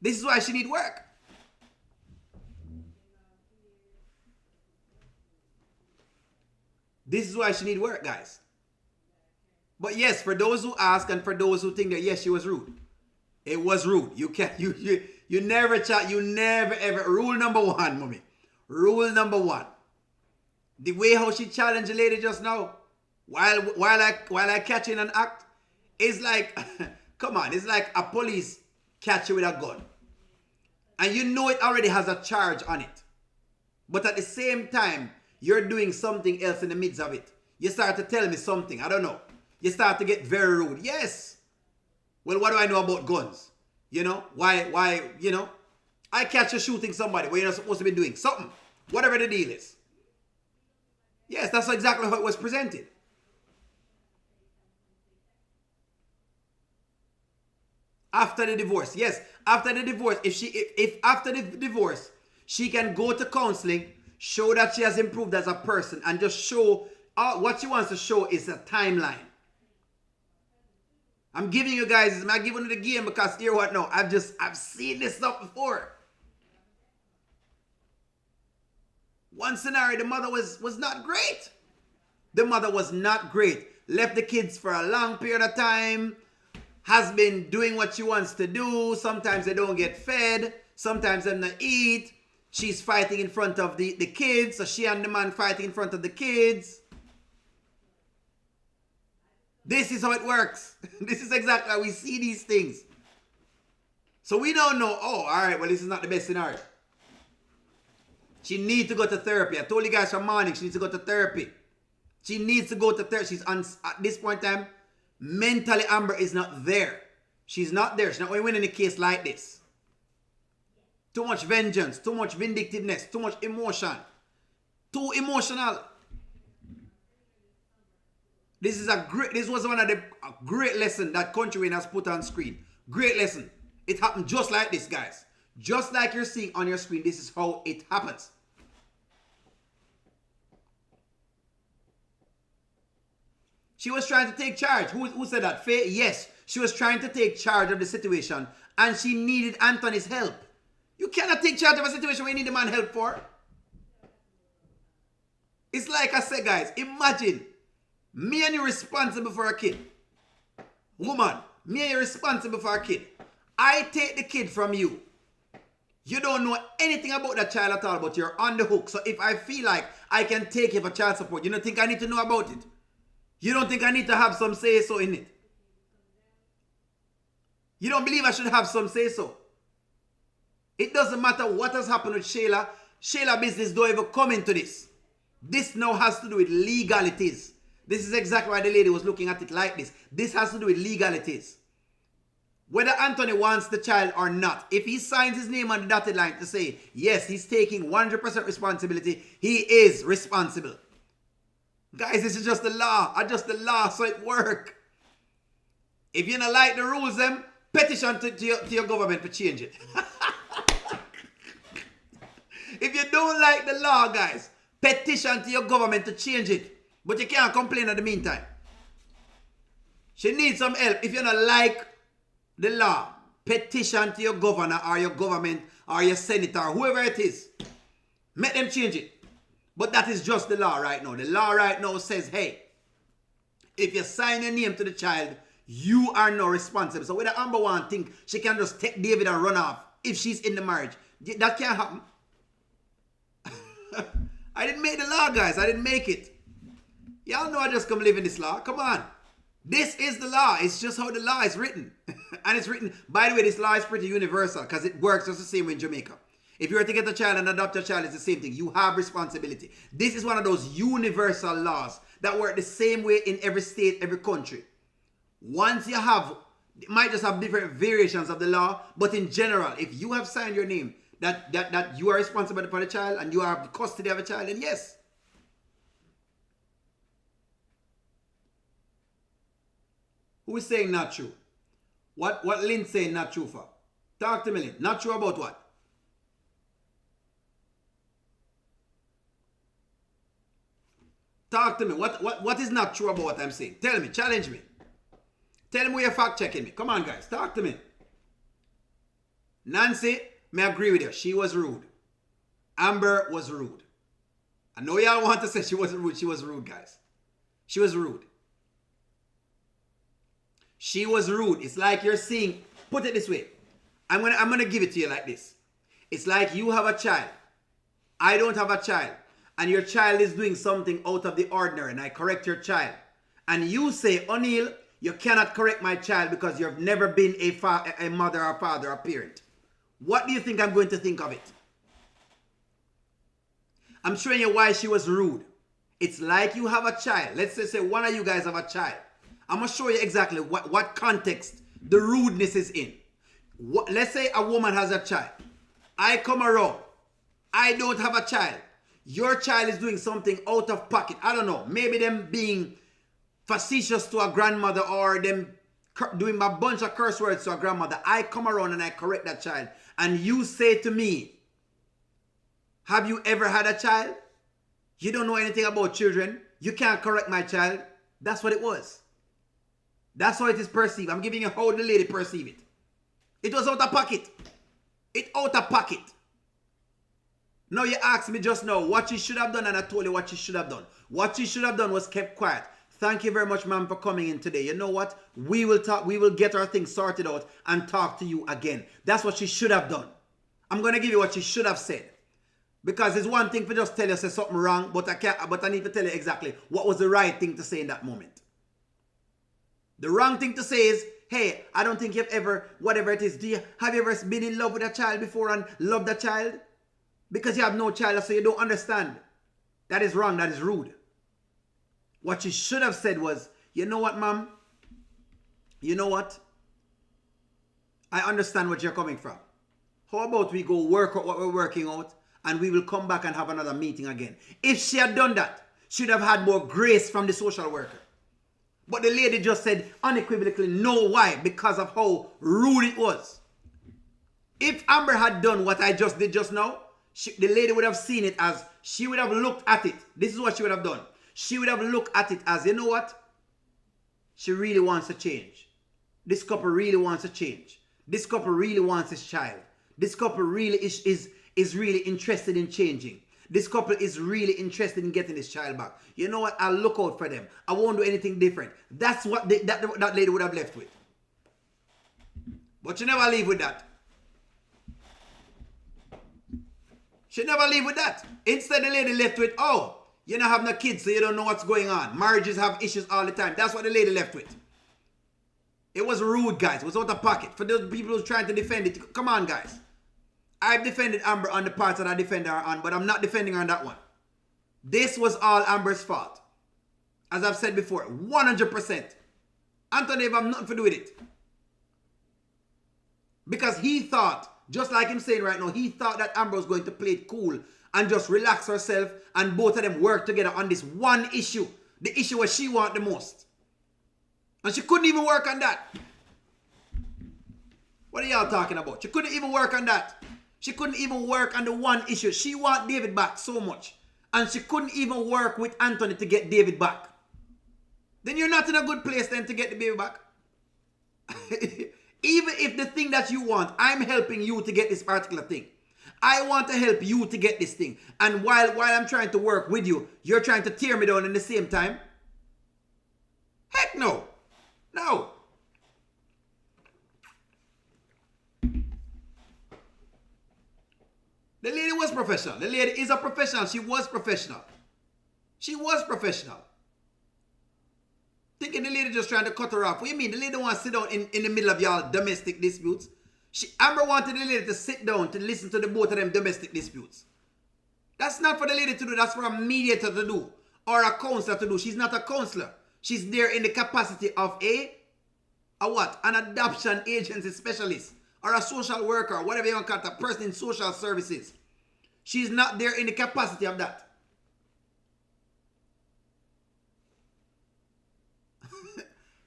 Speaker 1: This is why she need work. This is why she need work, guys. But yes, for those who ask and for those who think that yes, she was rude. It was rude. You never chat, you never ever. Rule number one, mommy. Rule number one. The way how she challenged the lady just now, while I catch in an act, is like, come on, it's like a police catch you with a gun. And you know it already has a charge on it. But at the same time, you're doing something else in the midst of it. You start to tell me something, I don't know. You start to get very rude. Yes. Well, what do I know about guns? Why, I catch you shooting somebody where you're not supposed to be doing something. Whatever the deal is. Yes, that's exactly how it was presented. After the divorce. Yes, after the divorce. If after the divorce, she can go to counseling, show that she has improved as a person, and just show, what she wants to show is a timeline. I'm giving you guys, I'm not giving you the game because hear what now? I've seen this stuff before. One scenario, the mother was not great. The mother was not great. Left the kids for a long period of time. Has been doing what she wants to do. Sometimes they don't get fed. Sometimes they don't eat. She's fighting in front of the kids. So she and the man fighting in front of the kids. This is how it works. This is exactly how we see these things. So we don't know, all right, well, this is not the best scenario. She needs to go to therapy. I told you guys from morning, she needs to go to therapy. She needs to go to therapy. She's at this point in time, mentally, Amber is not there. She's not there. She's not going to win in a case like this. Too much vengeance, too much vindictiveness, too much emotion. Too emotional. This was one of the great lesson that Kountry Wayne has put on screen. Great lesson. It happened just like this, guys. Just like you're seeing on your screen, this is how it happens. She was trying to take charge. Who said that? Faye? Yes. She was trying to take charge of the situation and she needed Anthony's help. You cannot take charge of a situation where you need a man help for. It's like I said, guys, imagine me and you responsible for a kid. Woman, me and you responsible for a kid. I take the kid from you. You don't know anything about that child at all, but you're on the hook. So if I feel like I can take you for child support, you don't think I need to know about it? You don't think I need to have some say-so in it? You don't believe I should have some say-so? It doesn't matter what has happened with Shayla. Shayla business don't even come into this. This now has to do with legalities. This is exactly why the lady was looking at it like this. This has to do with legalities. Whether Anthony wants the child or not, if he signs his name on the dotted line to say, yes, he's taking 100% responsibility, he is responsible. Guys, this is just the law. Adjust the law so it work. If you don't like the rules, then petition to your government to change it. If you don't like the law, guys, petition to your government to change it. But you can't complain in the meantime. She needs some help. If you don't like the law, petition to your governor or your government or your senator, whoever it is. Make them change it. But that is just the law right now. The law right now says, hey, if you sign your name to the child, you are now responsible. So whether Amber One think she can just take David and run off if she's in the marriage, that can't happen. I didn't make the law, guys. I didn't make it. Y'all know I just come live in this law. Come on. This is the law. It's just how the law is written. And it's written, by the way, this law is pretty universal because it works just the same way in Jamaica. If you were to get a child and adopt a child, it's the same thing. You have responsibility. This is one of those universal laws that work the same way in every state, every country. Once you have, it might just have different variations of the law, but in general, if you have signed your name that you are responsible for the child and you have custody of a child, then yes. Who is saying not true? What Lynn's saying not true for? Talk to me, Lynn. Not true about what? Talk to me. What is not true about what I'm saying? Tell me. Challenge me. Tell me where you're fact checking me. Come on, guys. Talk to me. Nancy, may I agree with you. She was rude. Amber was rude. I know y'all want to say she wasn't rude. She was rude, guys. She was rude. She was rude. It's like you're seeing, put it this way. I'm gonna give it to you like this. It's like you have a child. I don't have a child. And your child is doing something out of the ordinary. And I correct your child. And you say, O'Neill, you cannot correct my child because you've never been a mother or father or parent. What do you think I'm going to think of it? I'm showing you why she was rude. It's like you have a child. Let's say one of you guys have a child. I'm going to show you exactly what context the rudeness is in. Let's say a woman has a child. I come around. I don't have a child. Your child is doing something out of pocket. I don't know. Maybe them being facetious to a grandmother or them doing a bunch of curse words to a grandmother. I come around and I correct that child. And you say to me, have you ever had a child? You don't know anything about children. You can't correct my child. That's what it was. That's how it is perceived. I'm giving you how the lady perceived it. It was out of pocket. It out of pocket. Now you asked me just now what she should have done, and I told you what she should have done. What she should have done was kept quiet. Thank you very much, ma'am, for coming in today. You know what? We will talk. We will get our things sorted out and talk to you again. That's what she should have done. I'm going to give you what she should have said. Because it's one thing for just tell you say something wrong, but I need to tell you exactly what was the right thing to say in that moment. The wrong thing to say is, hey, I don't think you've ever, whatever it is, have you ever been in love with a child before and loved a child? Because you have no child, so you don't understand. That is wrong. That is rude. What you should have said was, you know what, ma'am? You know what? I understand what you're coming from. How about we go work out what we're working out and we will come back and have another meeting again. If she had done that, she'd have had more grace from the social worker. But the lady just said unequivocally no. Why? Because of how rude it was. If Amber had done what I just did just now, the lady would have seen it as, she would have looked at it. This is what she would have done. She would have looked at it as, you know what? She really wants to change. This couple really wants to change. This couple really wants his child. This couple really is really interested in changing. This couple is really interested in getting this child back. You know what? I'll look out for them. I won't do anything different. That's what that lady would have left with. But you never leave with that. She never leave with that. Instead, the lady left with, oh, you don't have no kids, so you don't know what's going on. Marriages have issues all the time. That's what the lady left with. It was rude, guys. It was out of pocket. For those people who's trying to defend it, come on, guys. I've defended Amber on the parts that I defend her on, but I'm not defending her on that one. This was all Amber's fault. As I've said before, 100%. Anthony have nothing to do with it. Because he thought, just like him saying right now, he thought that Amber was going to play it cool and just relax herself and both of them work together on this one issue. The issue where she want the most. And she couldn't even work on that. What are y'all talking about? She couldn't even work on that. She couldn't even work on the one issue. She want David back so much. And she couldn't even work with Anthony to get David back. Then you're not in a good place then to get the baby back. Even if the thing that you want, I'm helping you to get this particular thing. I want to help you to get this thing. And while I'm trying to work with you, you're trying to tear me down in the same time? Heck no. No. The lady was professional. The lady is a professional. She was professional. She was professional. Thinking the lady just trying to cut her off. What do you mean? The lady don't want to sit down in the middle of y'all domestic disputes. Amber wanted the lady to sit down to listen to the both of them domestic disputes. That's not for the lady to do. That's for a mediator to do. Or a counselor to do. She's not a counselor. She's there in the capacity of a what? An adoption agency specialist. Or a social worker. Or whatever you want to call it. A person in social services. She's not there in the capacity of that.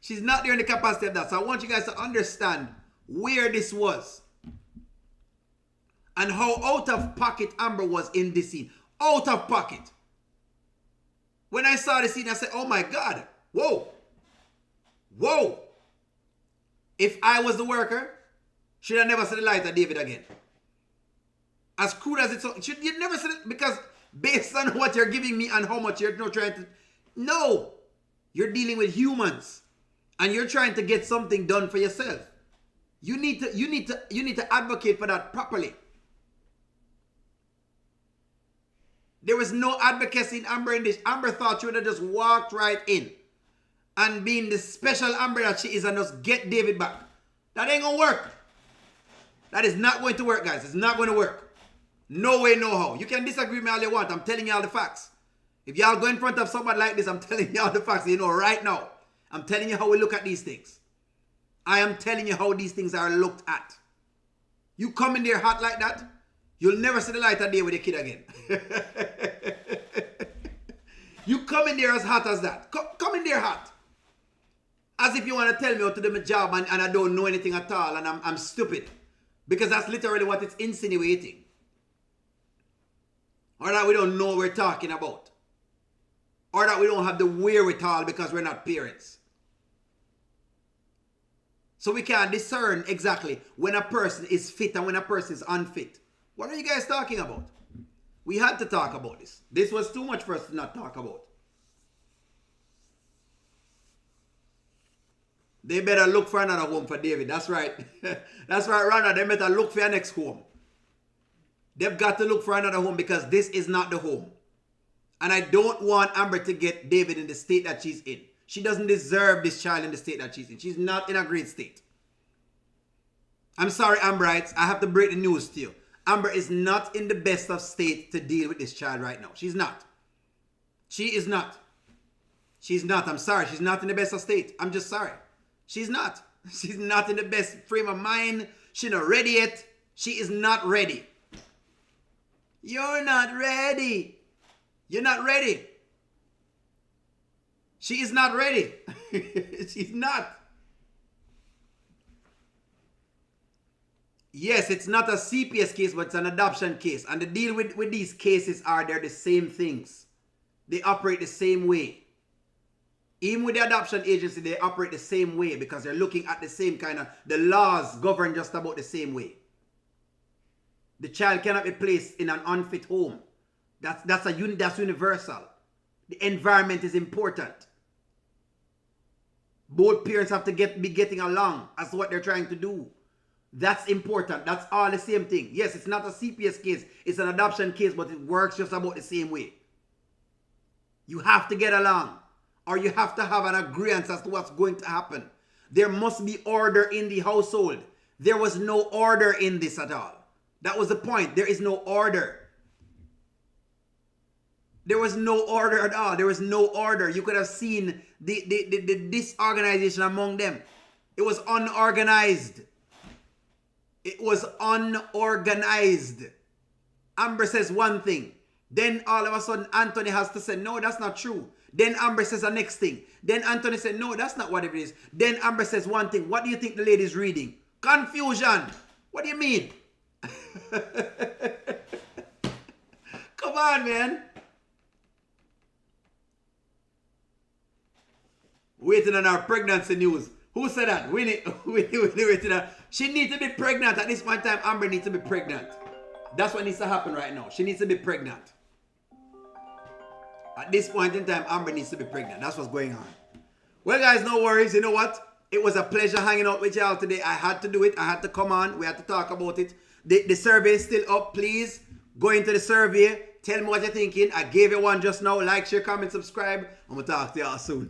Speaker 1: She's not there in the capacity of that. So I want you guys to understand where this was. And how out of pocket Amber was in this scene. Out of pocket. When I saw the scene, I said, oh my God. Whoa. Whoa. If I was the worker, should I never see the light of David again? As crude as it's, should you never see it? Because based on what you're giving me and how much you're trying to, no. You're dealing with humans. And you're trying to get something done for yourself. You need to advocate for that properly. There was no advocacy in Amber in this. Amber thought she would have just walked right in. And being the special Amber that she is and just get David back. That ain't gonna work. That is not going to work, guys. It's not going to work. No way, no how. You can disagree with me all you want. I'm telling y'all the facts. If y'all go in front of somebody like this, I'm telling y'all the facts. You know right now. I'm telling you how we look at these things. I am telling you how these things are looked at. You come in there hot like that, you'll never see the light of day with your kid again. You come in there as hot as that. Come in there hot. As if you want to tell me how to do my job and I don't know anything at all and I'm stupid. Because that's literally what it's insinuating. Or that we don't know what we're talking about. Or that we don't have the wherewithal because we're not parents. So we can't discern exactly when a person is fit and when a person is unfit. What are you guys talking about? We had to talk about this. This was too much for us to not talk about. They better look for another home for David. That's right. That's right, Rana. They better look for your next home. They've got to look for another home because this is not the home. And I don't want Amber to get David in the state that she's in. She doesn't deserve this child in the state that she's in. She's not in a great state. I'm sorry, Amberites. I have to break the news to you. Amber is not in the best of state to deal with this child right now. She's not. She is not. She's not. I'm sorry. She's not in the best of state. I'm just sorry. She's not. She's not in the best frame of mind. She's not ready yet. She is not ready. You're not ready. You're not ready. She is not ready. She's not. Yes, it's not a CPS case, but it's an adoption case. And the deal with these cases are they're the same things. They operate the same way. Even with the adoption agency, they operate the same way because they're looking at the same kind of, the laws govern just about the same way. The child cannot be placed in an unfit home. That's universal. The environment is important. Both parents have to be getting along as to what they're trying to do. That's important. That's all the same thing. Yes, it's not a CPS case. It's an adoption case, but it works just about the same way. You have to get along. Or you have to have an agreement as to what's going to happen. There must be order in the household. There was no order in this at all. That was the point. There is no order. There was no order at all. There was no order. You could have seen the disorganization among them. It was unorganized. It was unorganized. Amber says one thing. Then all of a sudden, Anthony has to say, no, that's not true. Then Amber says the next thing. Then Anthony said, no, that's not what it is. Then Amber says one thing. What do you think the lady's reading? Confusion. What do you mean? Come on, man. Waiting on our pregnancy news. Who said that? Winnie waiting on. She needs to be pregnant. At this point in time, Amber needs to be pregnant. That's what needs to happen right now. She needs to be pregnant. At this point in time, Amber needs to be pregnant. That's what's going on. Well, guys, no worries. You know what? It was a pleasure hanging out with y'all today. I had to do it. I had to come on. We had to talk about it. The survey is still up. Please go into the survey. Tell me what you're thinking. I gave you one just now. Like, share, comment, subscribe. I'm going to talk to y'all soon.